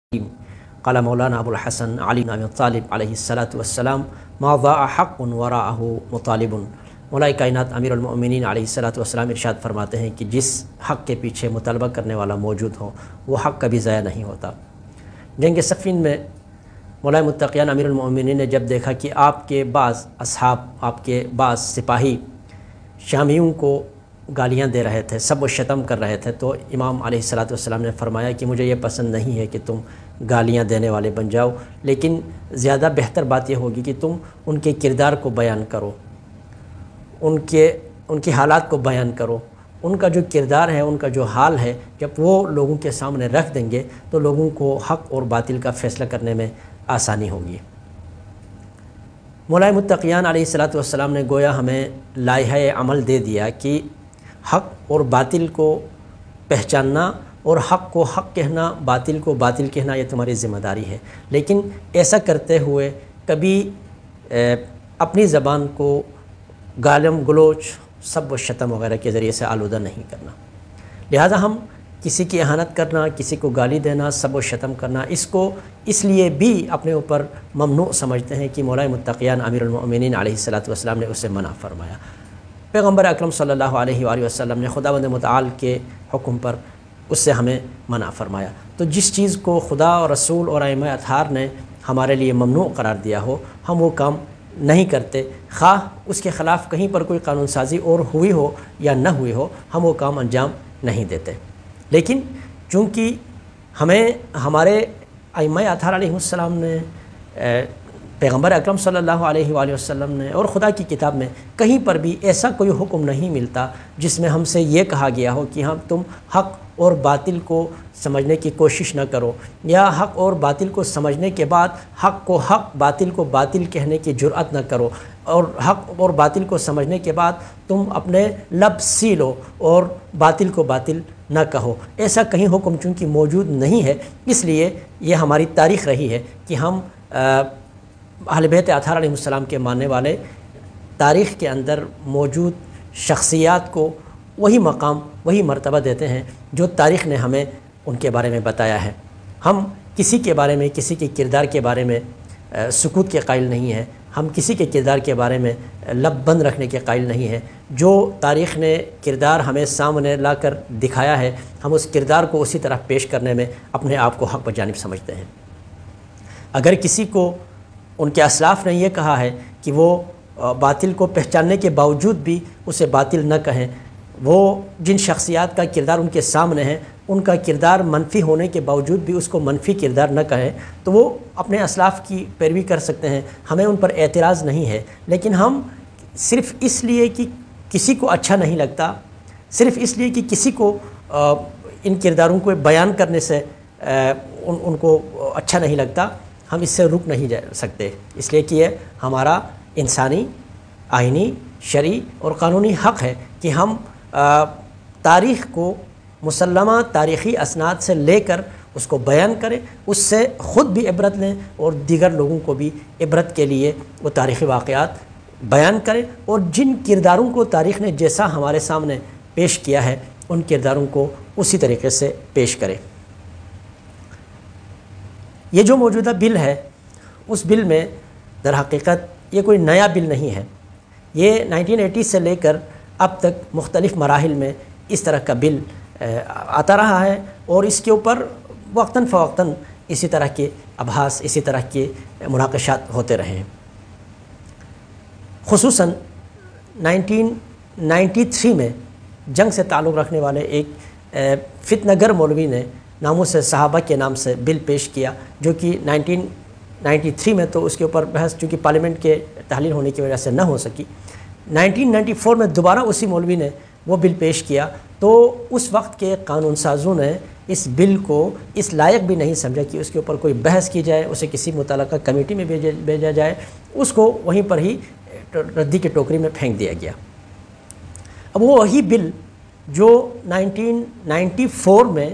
قال مولانا ابو الحسن علی بن ابی طالب علیہ الصلاۃ والسلام ما ضاع حق وراءه مطالب۔ مولا کائنات امیر المؤمنین علیہ الصلاۃ والسلام ارشاد فرماتے ہیں کہ جس حق کے پیچھے مطالبہ کرنے والا موجود ہو وہ حق کبھی ضائع نہیں ہوتا۔ جنگ صفین میں مولا متقیان امیر المؤمنین نے جب دیکھا کہ آپ کے بعض اصحاب، آپ کے بعض سپاہی شامیوں کو گالیاں دے رہے تھے، سب و شتم کر رہے تھے، تو امام علیہ الصلاۃ والسلام نے فرمایا کہ مجھے یہ پسند نہیں ہے کہ تم گالیاں دینے والے بن جاؤ، لیکن زیادہ بہتر بات یہ ہوگی کہ تم ان کے کردار کو بیان کرو، ان کے حالات کو بیان کرو۔ ان کا جو کردار ہے، ان کا جو حال ہے، جب وہ لوگوں کے سامنے رکھ دیں گے تو لوگوں کو حق اور باطل کا فیصلہ کرنے میں آسانی ہوگی۔ مولا متقیان علیہ الصلاۃ والسلام نے گویا ہمیں لائحہ عمل دے دیا کہ حق اور باطل کو پہچاننا اور حق کو حق کہنا، باطل کو باطل کہنا، یہ تمہاری ذمہ داری ہے، لیکن ایسا کرتے ہوئے کبھی اپنی زبان کو گالم گلوچ، سب و شتم وغیرہ کے ذریعے سے آلودہ نہیں کرنا۔ لہذا ہم کسی کی اہانت کرنا، کسی کو گالی دینا، سب و شتم کرنا، اس لیے بھی اپنے اوپر ممنوع سمجھتے ہیں کہ مولا متقیان امیر المؤمنین علیہ الصلاۃ والسلام نے اسے منع فرمایا۔ پیغمبر اکرم صلی اللہ علیہ وآلہ وسلم نے خداوند متعال کے حکم پر اس سے ہمیں منع فرمایا۔ تو جس چیز کو خدا اور رسول اور ائمہ اطہار نے ہمارے لیے ممنوع قرار دیا ہو، ہم وہ کام نہیں کرتے، خواہ اس کے خلاف کہیں پر کوئی قانون سازی اور ہوئی ہو یا نہ ہوئی ہو، ہم وہ کام انجام نہیں دیتے۔ لیکن چونکہ ہمیں ہمارے ائمہ اطہار علیہ السلام نے، پیغمبر اکرم صلی اللہ علیہ وآلہ وسلم نے اور خدا کی کتاب میں کہیں پر بھی ایسا کوئی حکم نہیں ملتا جس میں ہم سے یہ کہا گیا ہو کہ تم حق اور باطل کو سمجھنے کی کوشش نہ کرو، یا حق اور باطل کو سمجھنے کے بعد حق کو حق، باطل کو باطل کہنے کی جرأت نہ کرو، اور حق اور باطل کو سمجھنے کے بعد تم اپنے لب سیلو اور باطل کو باطل نہ کہو۔ ایسا کہیں حکم چونکہ موجود نہیں ہے، اس لیے یہ ہماری تاریخ رہی ہے کہ ہم اہل بیت اطہار علیہ السلام کے ماننے والے تاریخ کے اندر موجود شخصیات کو وہی مقام، وہی مرتبہ دیتے ہیں جو تاریخ نے ہمیں ان کے بارے میں بتایا ہے۔ ہم کسی کے بارے میں، کسی کے کردار کے بارے میں سکوت کے قائل نہیں ہیں، ہم کسی کے کردار کے بارے میں لب بند رکھنے کے قائل نہیں ہیں۔ جو تاریخ نے کردار ہمیں سامنے لا کر دکھایا ہے، ہم اس کردار کو اسی طرح پیش کرنے میں اپنے آپ کو حق بجانب سمجھتے ہیں۔ اگر کسی کو ان کے اسلاف نے یہ کہا ہے کہ وہ باطل کو پہچاننے کے باوجود بھی اسے باطل نہ کہیں، وہ جن شخصیات کا کردار ان کے سامنے ہے، ان کا کردار منفی ہونے کے باوجود بھی اس کو منفی کردار نہ کہیں، تو وہ اپنے اسلاف کی پیروی کر سکتے ہیں، ہمیں ان پر اعتراض نہیں ہے۔ لیکن ہم صرف اس لیے کہ کسی کو اچھا نہیں لگتا، صرف اس لیے کہ کسی کو ان کرداروں کو بیان کرنے سے ان کو اچھا نہیں لگتا، ہم اس سے رک نہیں جا سکتے، اس لیے کہ یہ ہمارا انسانی، آئینی، شرعی اور قانونی حق ہے کہ ہم تاریخ کو مسلمہ تاریخی اسناد سے لے کر اس کو بیان کریں، اس سے خود بھی عبرت لیں اور دیگر لوگوں کو بھی عبرت کے لیے وہ تاریخی واقعات بیان کریں، اور جن کرداروں کو تاریخ نے جیسا ہمارے سامنے پیش کیا ہے ان کرداروں کو اسی طریقے سے پیش کریں۔ یہ جو موجودہ بل ہے، اس بل میں در حقیقت یہ کوئی نیا بل نہیں ہے، یہ 1980 سے لے کر اب تک مختلف مراحل میں اس طرح کا بل آتا رہا ہے، اور اس کے اوپر وقتاً فوقتاً اسی طرح کے ابحاث، اسی طرح کے مناقشات ہوتے رہے ہیں۔ خصوصاً 1993 میں جنگ سے تعلق رکھنے والے ایک فتنہ گر مولوی نے ناموس صحابہ کے نام سے بل پیش کیا، جو کہ 1993 میں تو اس کے اوپر بحث چونکہ پارلیمنٹ کے تحلیل ہونے کی وجہ سے نہ ہو سکی، 1994 میں دوبارہ اسی مولوی نے وہ بل پیش کیا، تو اس وقت کے قانون سازوں نے اس بل کو اس لائق بھی نہیں سمجھا کہ اس کے اوپر کوئی بحث کی جائے، اسے کسی متعلقہ کمیٹی میں بھیجا جائے، اس کو وہیں پر ہی ردی کی ٹوکری میں پھینک دیا گیا۔ اب وہ وہی بل جو 1994 میں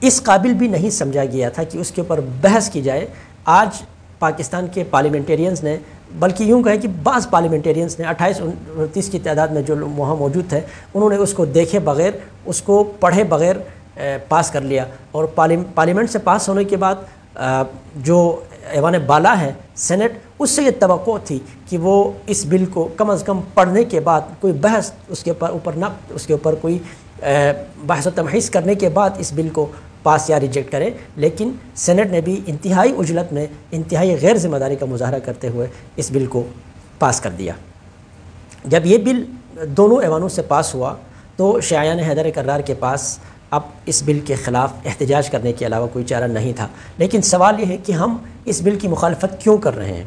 اس قابل بھی نہیں سمجھا گیا تھا کہ اس کے اوپر بحث کی جائے، آج پاکستان کے پارلیمنٹیرینز نے، بلکہ یوں کہیں کہ بعض پارلیمنٹیرینز نے 28-29 کی تعداد میں جو وہاں موجود تھے، انہوں نے اس کو دیکھے بغیر، اس کو پڑھے بغیر پاس کر لیا، اور پارلیمنٹ سے پاس ہونے کے بعد جو ایوان بالا ہے سینٹ، اس سے یہ توقع تھی کہ وہ اس بل کو کم از کم پڑھنے کے بعد کوئی بحث اس کے اوپر کوئی بحث و تمحیص کرنے کے بعد اس بل کو پاس یا ریجیکٹ کرے، لیکن سینٹ نے بھی انتہائی عجلت میں انتہائی غیر ذمہ داری کا مظاہرہ کرتے ہوئے اس بل کو پاس کر دیا۔ جب یہ بل دونوں ایوانوں سے پاس ہوا تو شیعیان حیدر کرار کے پاس اب اس بل کے خلاف احتجاج کرنے کے علاوہ کوئی چارہ نہیں تھا، لیکن سوال یہ ہے کہ ہم اس بل کی مخالفت کیوں کر رہے ہیں؟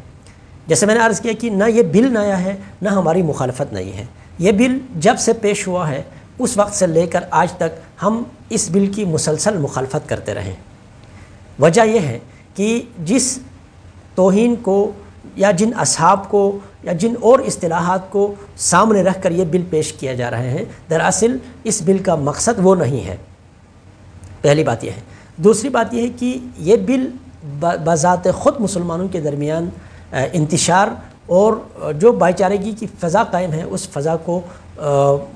جیسے میں نے عرض کیا کہ نہ یہ بل نیا ہے نہ ہماری مخالفت نئی ہے، یہ بل جب سے پیش ہوا ہے اس وقت سے لے کر آج تک ہم اس بل کی مسلسل مخالفت کرتے رہے۔ وجہ یہ ہے کہ جس توہین کو یا جن اصحاب کو یا جن اور اصطلاحات کو سامنے رکھ کر یہ بل پیش کیا جا رہے ہیں، دراصل اس بل کا مقصد وہ نہیں ہے۔ پہلی بات یہ ہے۔ دوسری بات یہ ہے کہ یہ بل بذات خود مسلمانوں کے درمیان انتشار اور جو بھائی چارگی کی فضا قائم ہے اس فضا کو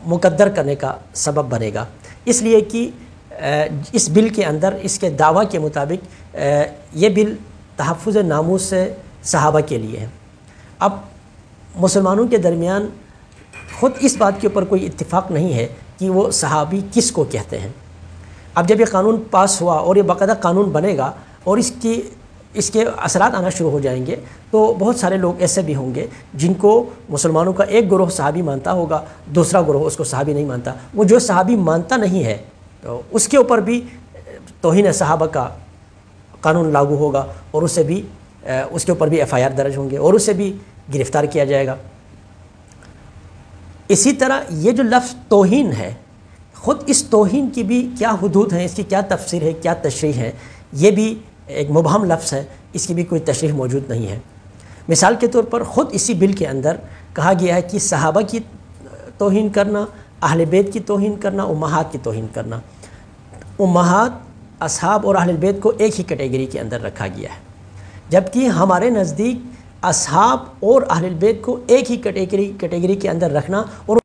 مقدر کرنے کا سبب بنے گا، اس لیے کہ اس بل کے اندر اس کے دعویٰ کے مطابق یہ بل تحفظ ناموس صحابہ کے لیے ہے۔ اب مسلمانوں کے درمیان خود اس بات کے اوپر کوئی اتفاق نہیں ہے کہ وہ صحابی کس کو کہتے ہیں۔ اب جب یہ قانون پاس ہوا اور یہ باقاعدہ قانون بنے گا اور اس کے اثرات آنا شروع ہو جائیں گے تو بہت سارے لوگ ایسے بھی ہوں گے جن کو مسلمانوں کا ایک گروہ صحابی مانتا ہوگا، دوسرا گروہ اس کو صحابی نہیں مانتا۔ وہ جو صحابی مانتا نہیں ہے تو اس کے اوپر بھی توہین صحابہ کا قانون لاگو ہوگا اور اس کے اوپر بھی ایف آئی آر درج ہوں گے اور اسے بھی گرفتار کیا جائے گا۔ اسی طرح یہ جو لفظ توہین ہے، خود اس توہین کی بھی کیا حدود ہیں، اس کی کیا تفسیر ہے، کیا تشریح ہے، یہ بھی ایک مبہم لفظ ہے، اس کی بھی کوئی تشریح موجود نہیں ہے۔ مثال کے طور پر خود اسی بل کے اندر کہا گیا ہے کہ صحابہ کی توہین کرنا، اہل بیت کی توہین کرنا، امہات کی توہین کرنا، امہات، اصحاب اور اہل بیت کو ایک ہی کیٹیگری کے اندر رکھا گیا ہے، جبکہ ہمارے نزدیک اصحاب اور اہل بیت کو ایک ہی کیٹیگری کے اندر رکھنا اور